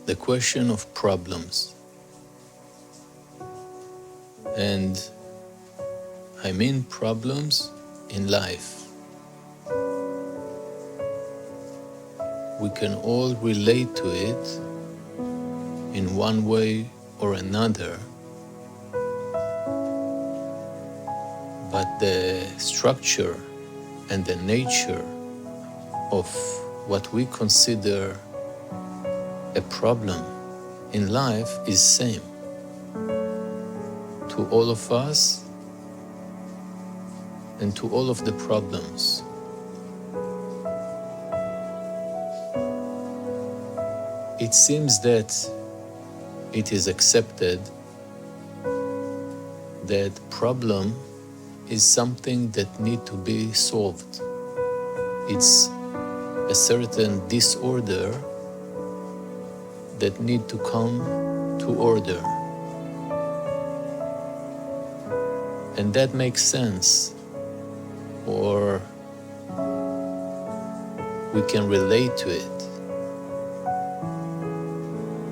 the question of problems. And I mean problems in life. We can all relate to it in one way or another, but the structure and the nature of what we consider a problem in life is same to all of us and to all of the problems. It seems that it is accepted that problem is something that need to be solved. It's a certain disorder that need to come to order. And that makes sense, or we can relate to it.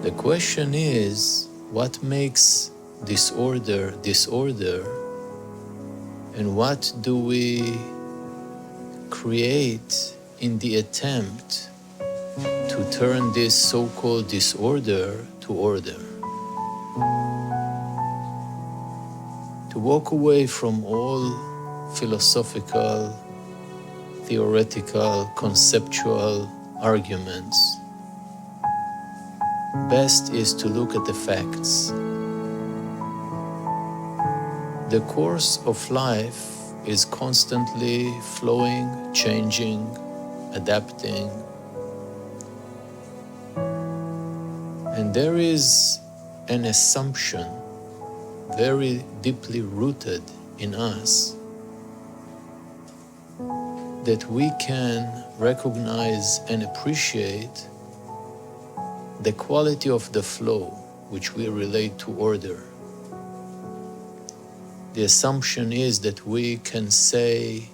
The question is, what makes disorder, and what do we create in the attempt to turn this so-called disorder to order? To walk away from all philosophical, theoretical, conceptual arguments, best is to look at the facts. The course of life is constantly flowing, changing, adapting. And there is an assumption very deeply rooted in us that we can recognize and appreciate the quality of the flow which we relate to order. The assumption is that we can say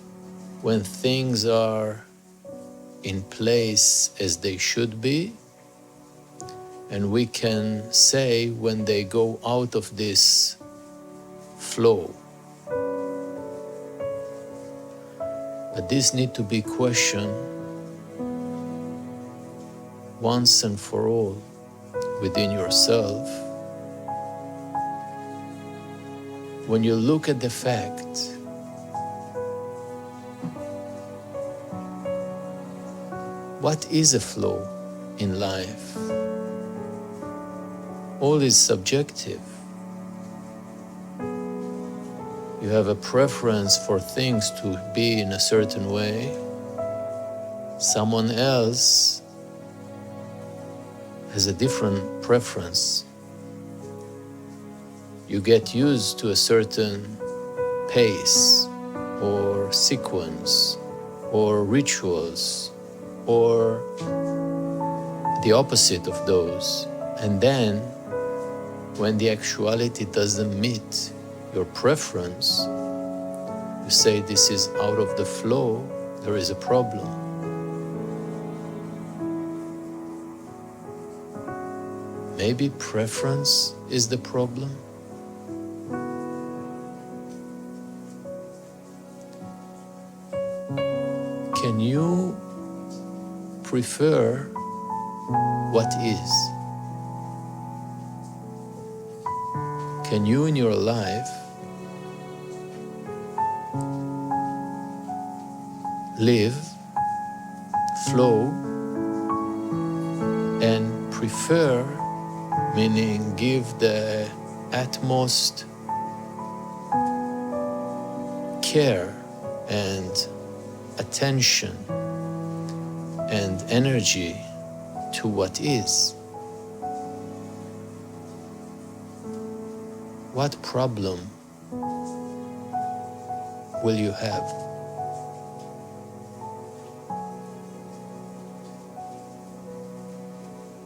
when things are in place as they should be, and we can say when they go out of this flow. But this needs to be questioned once and for all within yourself. When you look at the fact, what is a flow in life? All is subjective. You have a preference for things to be in a certain way. Someone else has a different preference. You get used to a certain pace or sequence or rituals or the opposite of those. And then when the actuality doesn't meet your preference, you say this is out of the flow, there is a problem. Maybe preference is the problem? Can you prefer what is? Can you in your life live, flow, and prefer, meaning give the utmost care and attention and energy to what is? What problem will you have?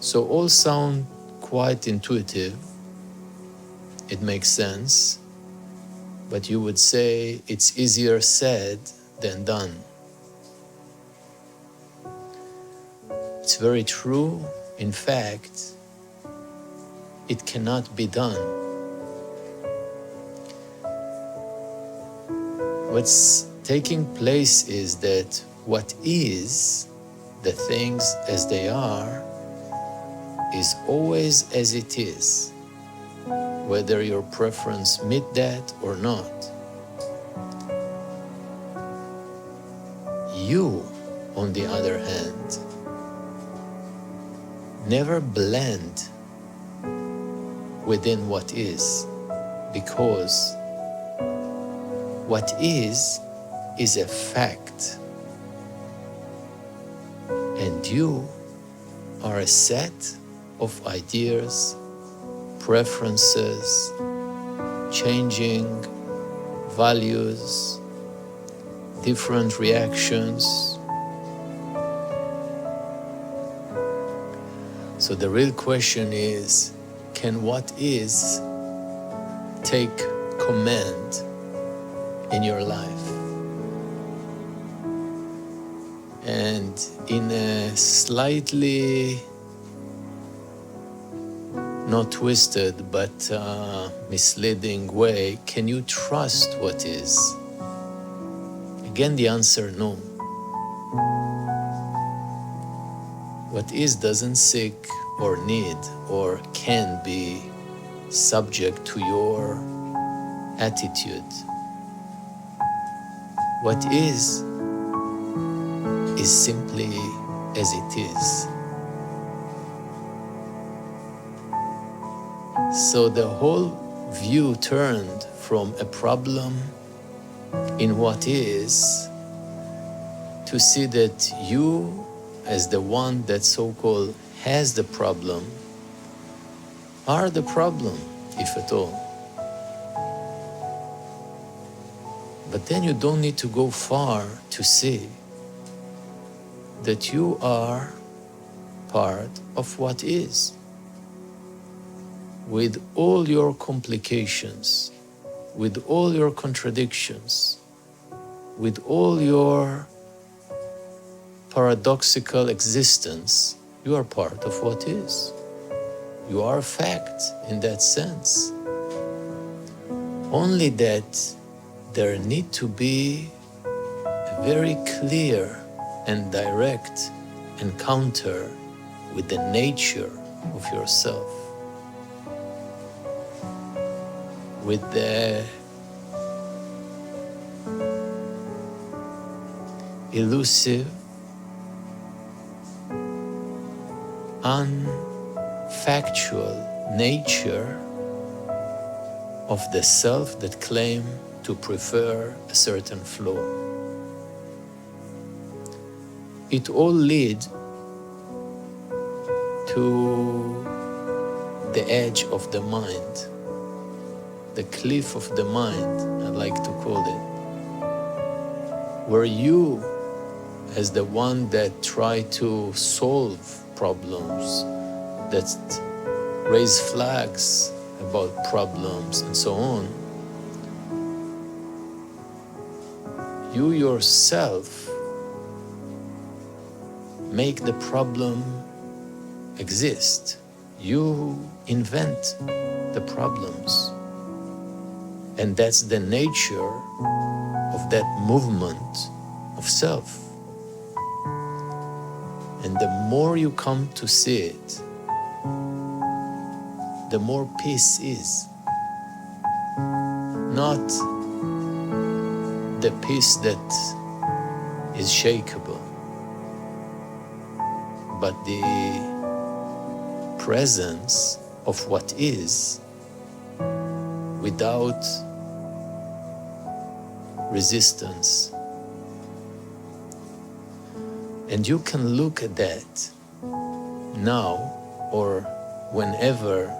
So all sound quite intuitive. It makes sense, but you would say it's easier said than done. It's very true. In fact, it cannot be done. What's taking place is that what is, the things as they are, is always as it is, whether your preference meet that or not. You, on the other hand, never blend within what is, because what is a fact, and you are a set of ideas, preferences, changing values, different reactions. So the real question is, can what is take command in your life? And in a slightly not twisted but misleading way, can you trust what is? Again, the answer no. What is doesn't seek or need or can be subject to your attitude. What is simply as it is. So the whole view turned from a problem in what is to see that you, as the one that so-called has the problem, are the problem, if at all. But then you don't need to go far to see that you are part of what is, with all your complications, with all your contradictions, with all your paradoxical existence. You are part of what is. You are a fact in that sense. Only that there need to be a very clear and direct encounter with the nature of yourself, with the elusive, unfactual nature of the self that claim to prefer a certain flow. It all leads to the edge of the mind, the cliff of the mind, I like to call it, where you, as the one that try to solve problems, that raise flags about problems and so on, you yourself make the problem exist. You invent the problems. And that's the nature of that movement of self. And the more you come to see it, the more peace is. Not the peace that is shakeable, but the presence of what is without resistance. And you can look at that now or whenever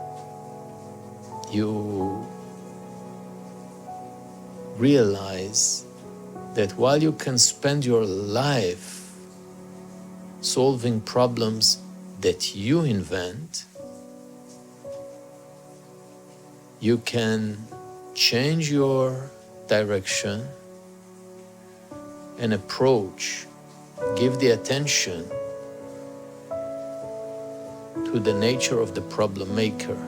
you realize that while you can spend your life solving problems that you invent, you can change your direction and approach, give the attention to the nature of the problem maker,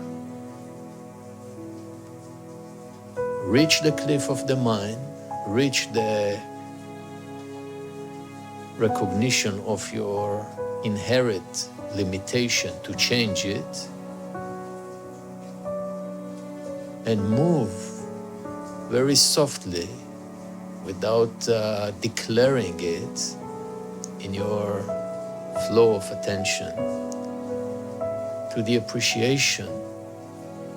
reach the cliff of the mind, reach the recognition of your inherent limitation to change it, and move very softly without declaring it in your flow of attention to the appreciation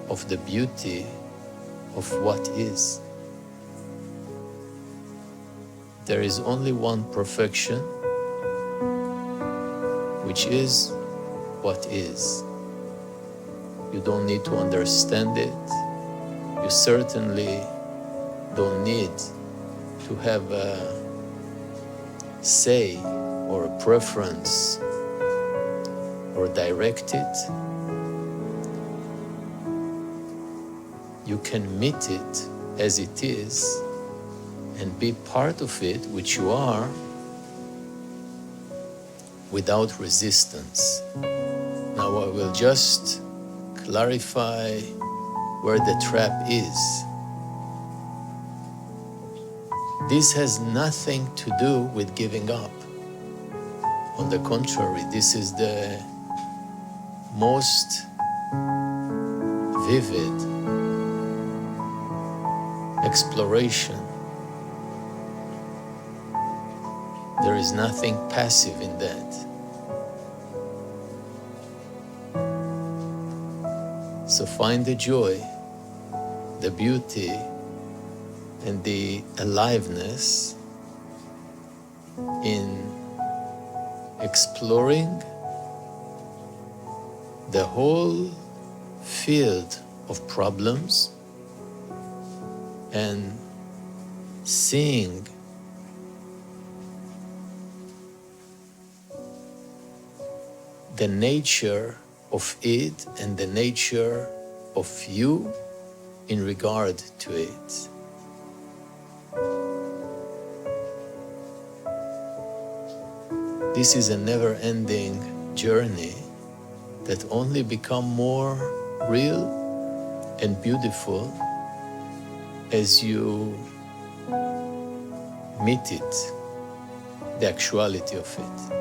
of the beauty of what is. There is only one perfection, which is what is. You don't need to understand it. You certainly don't need to have a say or a preference or direct it. You can meet it as it is and be part of it, which you are, without resistance. Now I will just clarify where the trap is. This has nothing to do with giving up. On the contrary, this is the most vivid exploration. There is nothing passive in that. So find the joy, the beauty, and the aliveness in exploring the whole field of problems and seeing the nature of it and the nature of you in regard to it. This is a never-ending journey that only becomes more real and beautiful as you meet it, the actuality of it.